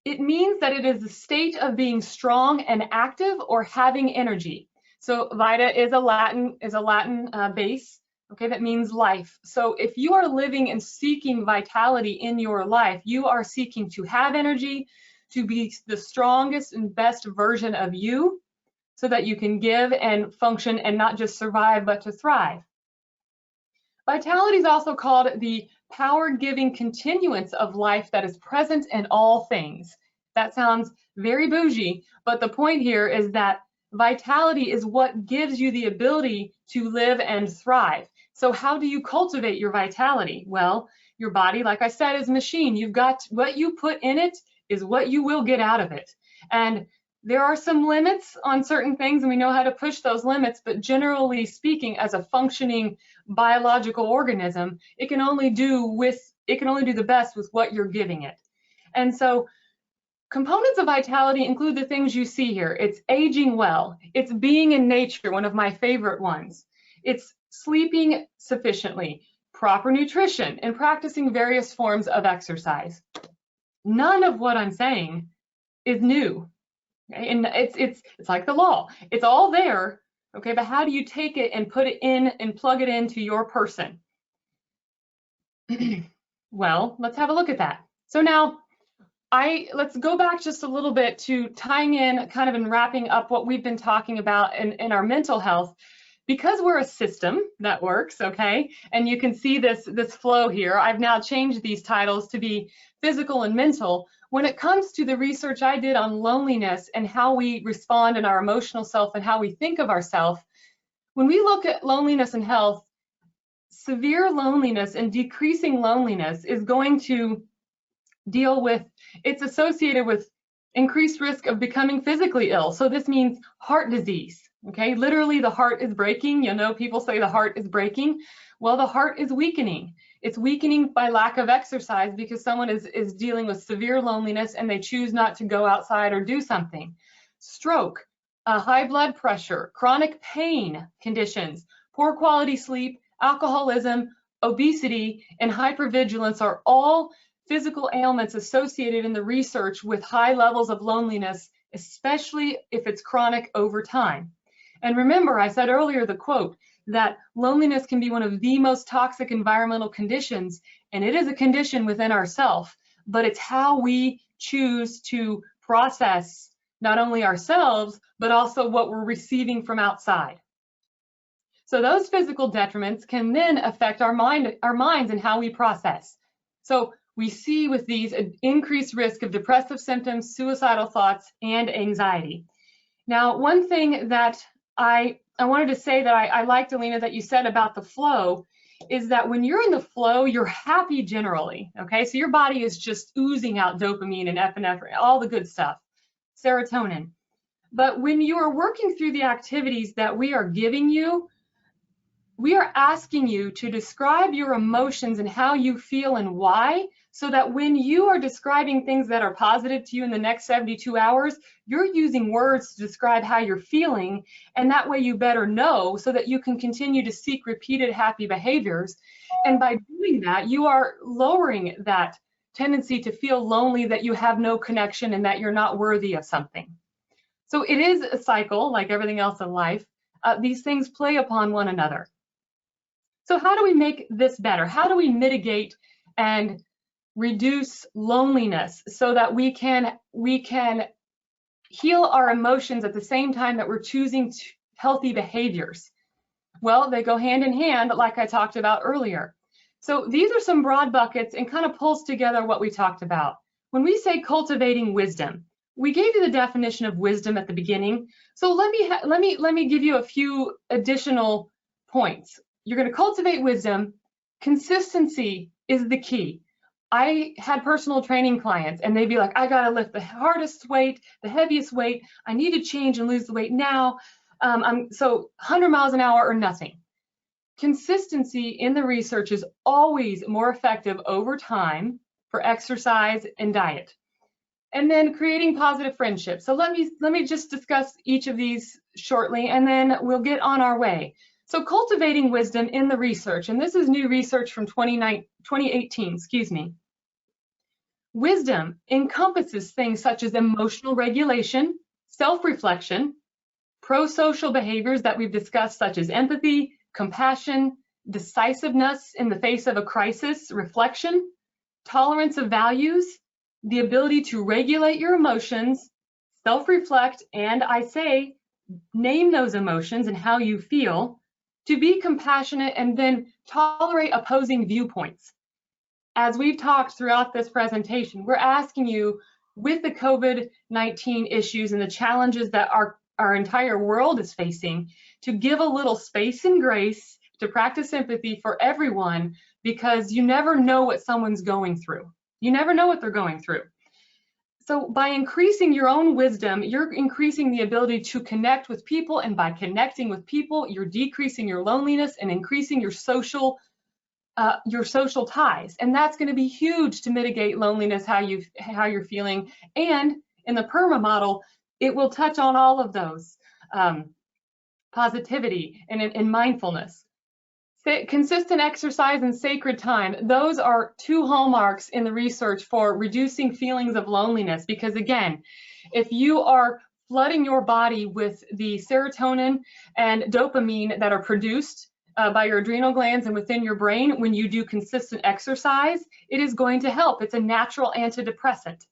it means that it is a state of being strong and active or having energy. So vita is a Latin base. Okay, that means life. So if you are living and seeking vitality in your life, you are seeking to have energy, to be the strongest and best version of you, so that you can give and function and not just survive, but to thrive. Vitality is also called the power-giving continuance of life that is present in all things. That sounds very bougie, but the point here is that vitality is what gives you the ability to live and thrive. So how do you cultivate your vitality? Well, your body, like I said, is a machine. You've got what you put in it is what you will get out of it. And there are some limits on certain things, and we know how to push those limits, but generally speaking, as a functioning biological organism, it can only do the best with what you're giving it. And so components of vitality include the things you see here. It's aging well. It's being in nature, one of my favorite ones. It's sleeping sufficiently, proper nutrition, and practicing various forms of exercise. None of what I'm saying is new. Okay? And it's like the law. It's all there, okay? But how do you take it and put it in and plug it into your person? Well, let's have a look at that. So now, let's go back just a little bit to tying in kind of and wrapping up what we've been talking about in our mental health. Because we're a system that works, okay, and you can see this flow here. I've now changed these titles to be physical and mental. When it comes to the research I did on loneliness and how we respond in our emotional self and how we think of ourselves, when we look at loneliness and health, severe loneliness and decreasing loneliness is going to deal with, it's associated with increased risk of becoming physically ill. So this means heart disease. Okay, literally the heart is breaking. You know, people say the heart is breaking. Well, the heart is weakening. It's weakening by lack of exercise because someone is dealing with severe loneliness and they choose not to go outside or do something. Stroke, high blood pressure, chronic pain conditions, poor quality sleep, alcoholism, obesity, and hypervigilance are all physical ailments associated in the research with high levels of loneliness, especially if it's chronic over time. And remember, I said earlier the quote that loneliness can be one of the most toxic environmental conditions, and it is a condition within ourselves, but it's how we choose to process not only ourselves, but also what we're receiving from outside. So those physical detriments can then affect our minds and how we process. So we see with these an increased risk of depressive symptoms, suicidal thoughts, and anxiety. Now, one thing that I wanted to say that I liked, Elina, that you said about the flow is that when you're in the flow, you're happy generally, okay? So your body is just oozing out dopamine and epinephrine, all the good stuff, serotonin. But when you are working through the activities that we are giving you, we are asking you to describe your emotions and how you feel and why, so that when you are describing things that are positive to you in the next 72 hours, you're using words to describe how you're feeling, and that way you better know so that you can continue to seek repeated happy behaviors. And by doing that, you are lowering that tendency to feel lonely, that you have no connection, and that you're not worthy of something. So it is a cycle, like everything else in life. These things play upon one another. So how do we make this better? How do we mitigate and reduce loneliness so that we can heal our emotions at the same time that we're choosing healthy behaviors? Well, they go hand in hand, like I talked about earlier. So these are some broad buckets and kind of pulls together what we talked about. When we say cultivating wisdom, we gave you the definition of wisdom at the beginning. So let me give you a few additional points. You're going to cultivate wisdom. Consistency is the key. I had personal training clients and they'd be like, I got to lift the hardest weight, the heaviest weight. I need to change and lose the weight now. So 100 miles an hour or nothing. Consistency in the research is always more effective over time for exercise and diet. And then creating positive friendships. So let me just discuss each of these shortly, and then we'll get on our way. So cultivating wisdom in the research, and this is new research from 2018, excuse me. Wisdom encompasses things such as emotional regulation, self-reflection, pro-social behaviors that we've discussed, such as empathy, compassion, decisiveness in the face of a crisis, reflection, tolerance of values, the ability to regulate your emotions, self-reflect, and I say, name those emotions and how you feel, to be compassionate, and then tolerate opposing viewpoints. As we've talked throughout this presentation, we're asking you, with the COVID-19 issues and the challenges that our entire world is facing, to give a little space and grace, to practice empathy for everyone, because you never know what someone's going through. You never know what they're going through. So by increasing your own wisdom, you're increasing the ability to connect with people, and by connecting with people, you're decreasing your loneliness and increasing your social ties, and that's going to be huge to mitigate loneliness, how you're feeling. And in the PERMA model, it will touch on all of those, positivity and mindfulness. Consistent exercise and sacred time, those are two hallmarks in the research for reducing feelings of loneliness, because again, if you are flooding your body with the serotonin and dopamine that are produced by your adrenal glands and within your brain when you do consistent exercise, it is going to help. It's a natural antidepressant.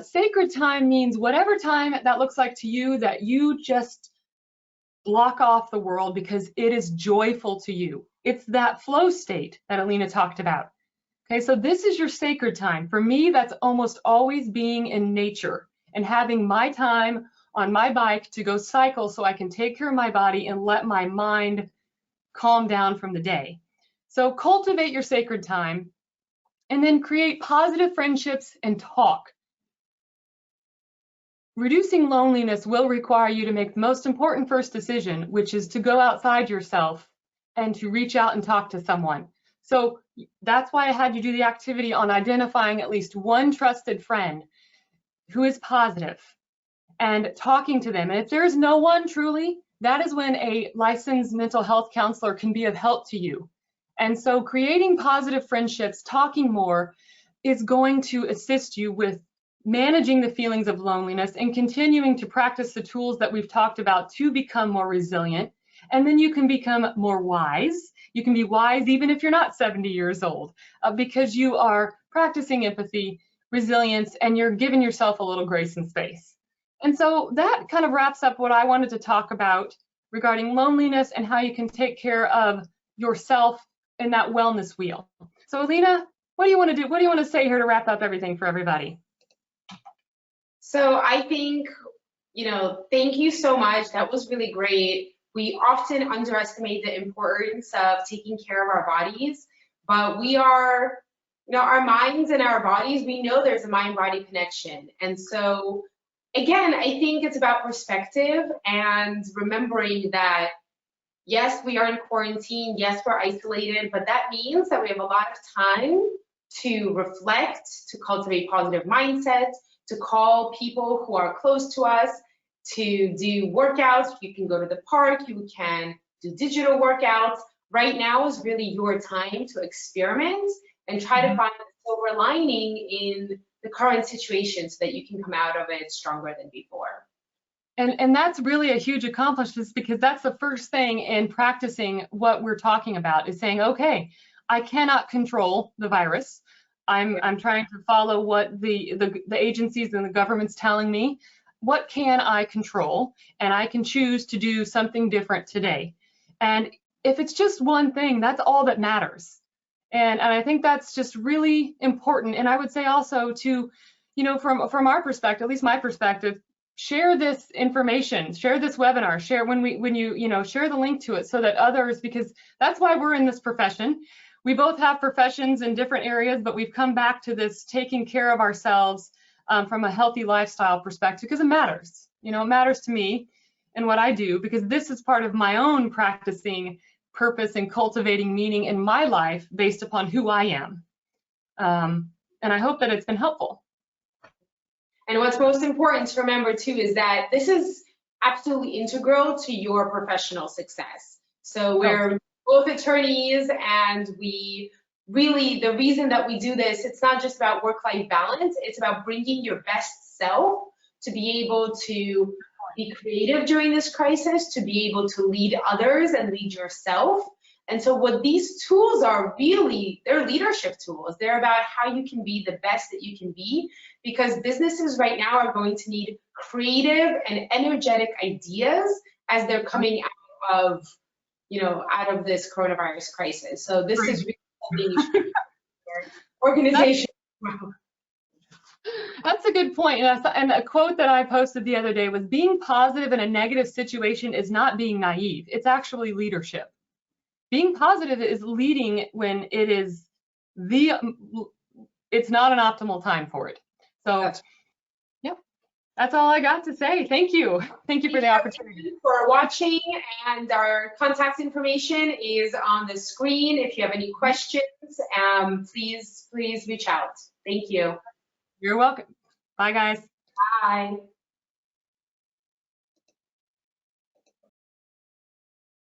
Sacred time means whatever time that looks like to you, that you just block off the world because it is joyful to you. It's that flow state that Elina talked about. Okay, so this is your sacred time. For me, that's almost always being in nature and having my time on my bike to go cycle so I can take care of my body and let my mind calm down from the day. So cultivate your sacred time, and then create positive friendships and talk. Reducing loneliness will require you to make the most important first decision, which is to go outside yourself and to reach out and talk to someone. So that's why I had you do the activity on identifying at least one trusted friend who is positive and talking to them. And if there's no one truly, that is when a licensed mental health counselor can be of help to you. And so creating positive friendships, talking more, is going to assist you with managing the feelings of loneliness and continuing to practice the tools that we've talked about to become more resilient. And then you can become more wise. You can be wise even if you're not 70 years old, because you are practicing empathy, resilience, and you're giving yourself a little grace and space. And so that kind of wraps up what I wanted to talk about regarding loneliness and how you can take care of yourself in that wellness wheel. So Elina, what do you want to do? What do you want to say here to wrap up everything for everybody? So I think, thank you so much. That was really great. We often underestimate the importance of taking care of our bodies, but we are, our minds and our bodies, we know there's a mind-body connection. And so, again, I think it's about perspective and remembering that, yes, we are in quarantine, yes, we're isolated, but that means that we have a lot of time to reflect, to cultivate positive mindsets, to call people who are close to us, to do workouts. You can go to the park, you can do digital workouts. Right now is really your time to experiment and try to find the silver lining in the current situation so that you can come out of it stronger than before. And that's really a huge accomplishment, because that's the first thing in practicing what we're talking about, is saying, okay, I cannot control the virus. I'm trying to follow what the agencies and the government's telling me. What can I control? And I can choose to do something different today. And if it's just one thing, that's all that matters. And I think that's just really important. And I would say also to, you know, from our perspective, at least my perspective, share this information, share this webinar, share when you share the link to it, so that others, because that's why we're in this profession. We both have professions in different areas, but we've come back to this taking care of ourselves from a healthy lifestyle perspective, because it matters. You know, it matters to me and what I do, because this is part of my own practicing purpose and cultivating meaning in my life based upon who I am. And I hope that it's been helpful. And what's most important to remember too is that this is absolutely integral to your professional success. So we're both attorneys, and we really, the reason that we do this, it's not just about work-life balance, it's about bringing your best self to be able to be creative during this crisis, to be able to lead others and lead yourself. And so what these tools are really, they're leadership tools. They're about how you can be the best that you can be, because businesses right now are going to need creative and energetic ideas as they're coming out of, out of this coronavirus crisis. So this is really something you should do for your organization. That's a good point. And a quote that I posted the other day was, being positive in a negative situation is not being naive. It's actually leadership. Being positive is leading when it is it's not an optimal time for it. So, yep, that's all I got to say. Thank you. Thank you for the opportunity. For watching, and our contact information is on the screen. If you have any questions, please reach out. Thank you. You're welcome. Bye, guys. Bye.